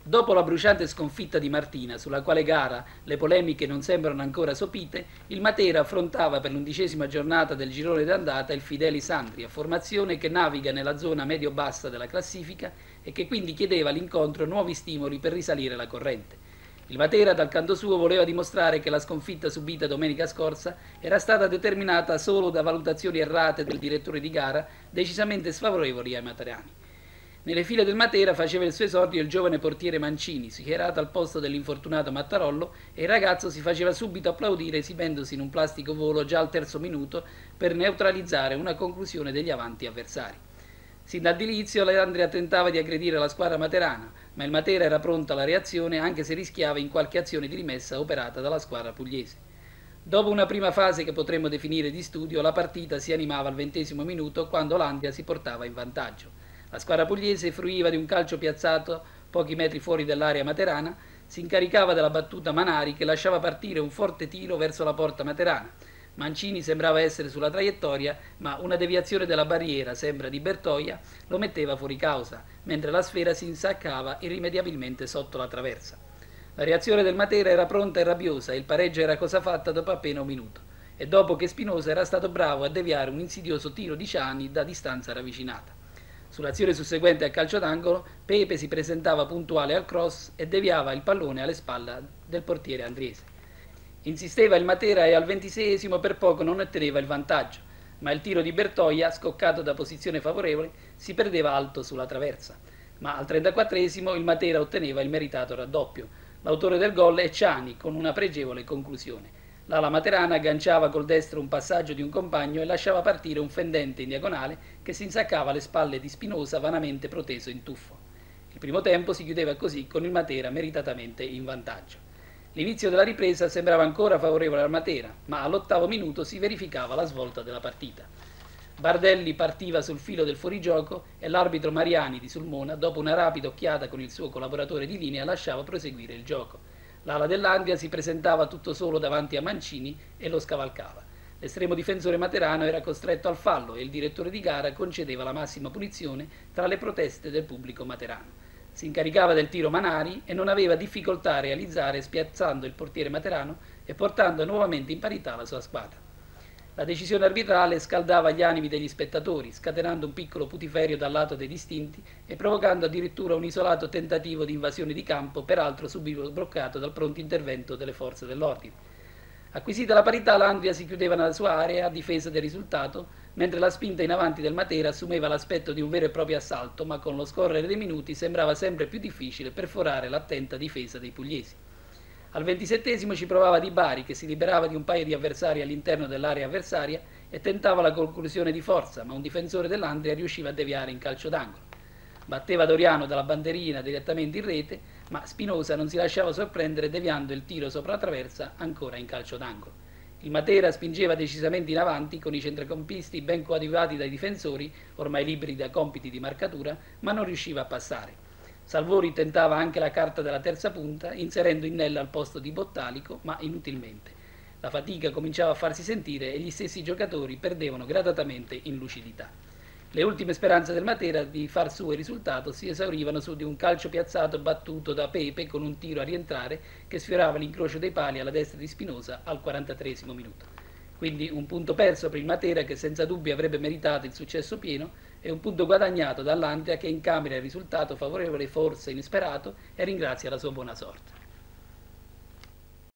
Dopo la bruciante sconfitta di Martina, sulla quale gara le polemiche non sembrano ancora sopite, il Matera affrontava per l'11ª giornata del girone d'andata il Fidelis Andria, formazione che naviga nella zona medio-bassa della classifica e che quindi chiedeva all'incontro nuovi stimoli per risalire la corrente. Il Matera, dal canto suo, voleva dimostrare che la sconfitta subita domenica scorsa era stata determinata solo da valutazioni errate del direttore di gara, decisamente sfavorevoli ai materani. Nelle file del Matera faceva il suo esordio il giovane portiere Mancini, schierato al posto dell'infortunato Mattarollo, e il ragazzo si faceva subito applaudire esibendosi in un plastico volo già al terzo minuto per neutralizzare una conclusione degli avanti avversari. Sin dall'inizio l'Andria tentava di aggredire la squadra materana, ma il Matera era pronto alla reazione anche se rischiava in qualche azione di rimessa operata dalla squadra pugliese. Dopo una prima fase che potremmo definire di studio, la partita si animava al 20° minuto quando l'Andria si portava in vantaggio. La squadra pugliese fruiva di un calcio piazzato pochi metri fuori dall'area materana, si incaricava della battuta Manari che lasciava partire un forte tiro verso la porta materana. Mancini sembrava essere sulla traiettoria, ma una deviazione della barriera, sembra di Bertoia, lo metteva fuori causa, mentre la sfera si insaccava irrimediabilmente sotto la traversa. La reazione del Matera era pronta e rabbiosa e il pareggio era cosa fatta dopo appena un minuto, e dopo che Spinosa era stato bravo a deviare un insidioso tiro di Ciani da distanza ravvicinata. Sull'azione susseguente al calcio d'angolo, Pepe si presentava puntuale al cross e deviava il pallone alle spalle del portiere andriese. Insisteva il Matera e al 26° per poco non otteneva il vantaggio, ma il tiro di Bertoia, scoccato da posizione favorevole, si perdeva alto sulla traversa. Ma al 34° il Matera otteneva il meritato raddoppio. L'autore del gol è Ciani, con una pregevole conclusione. L'ala materana agganciava col destro un passaggio di un compagno e lasciava partire un fendente in diagonale che si insaccava alle spalle di Spinosa vanamente proteso in tuffo. Il primo tempo si chiudeva così con il Matera meritatamente in vantaggio. L'inizio della ripresa sembrava ancora favorevole al Matera, ma all'8° minuto si verificava la svolta della partita. Bardelli partiva sul filo del fuorigioco e l'arbitro Mariani di Sulmona, dopo una rapida occhiata con il suo collaboratore di linea, lasciava proseguire il gioco. L'ala dell'Andria si presentava tutto solo davanti a Mancini e lo scavalcava. L'estremo difensore materano era costretto al fallo e il direttore di gara concedeva la massima punizione tra le proteste del pubblico materano. Si incaricava del tiro Manari e non aveva difficoltà a realizzare spiazzando il portiere materano e portando nuovamente in parità la sua squadra. La decisione arbitrale scaldava gli animi degli spettatori, scatenando un piccolo putiferio dal lato dei distinti e provocando addirittura un isolato tentativo di invasione di campo, peraltro subito bloccato dal pronto intervento delle forze dell'ordine. Acquisita la parità, l'Andria si chiudeva nella sua area a difesa del risultato, mentre la spinta in avanti del Matera assumeva l'aspetto di un vero e proprio assalto, ma con lo scorrere dei minuti sembrava sempre più difficile perforare l'attenta difesa dei pugliesi. Al 27° ci provava Di Bari, che si liberava di un paio di avversari all'interno dell'area avversaria e tentava la conclusione di forza, ma un difensore dell'Andria riusciva a deviare in calcio d'angolo. Batteva Doriano dalla banderina direttamente in rete, ma Spinosa non si lasciava sorprendere deviando il tiro sopra la traversa ancora in calcio d'angolo. Il Matera spingeva decisamente in avanti con i centrocampisti ben coadiuvati dai difensori, ormai liberi da compiti di marcatura, ma non riusciva a passare. Salvori tentava anche la carta della terza punta, inserendo Innella al posto di Bottalico, ma inutilmente. La fatica cominciava a farsi sentire e gli stessi giocatori perdevano gradatamente in lucidità. Le ultime speranze del Matera di far suo il risultato si esaurivano su di un calcio piazzato battuto da Pepe con un tiro a rientrare che sfiorava l'incrocio dei pali alla destra di Spinosa al 43° minuto. Quindi un punto perso per il Matera che senza dubbio avrebbe meritato il successo pieno e un punto guadagnato dall'Andria che incamera il risultato favorevole forse inesperato e ringrazia la sua buona sorte.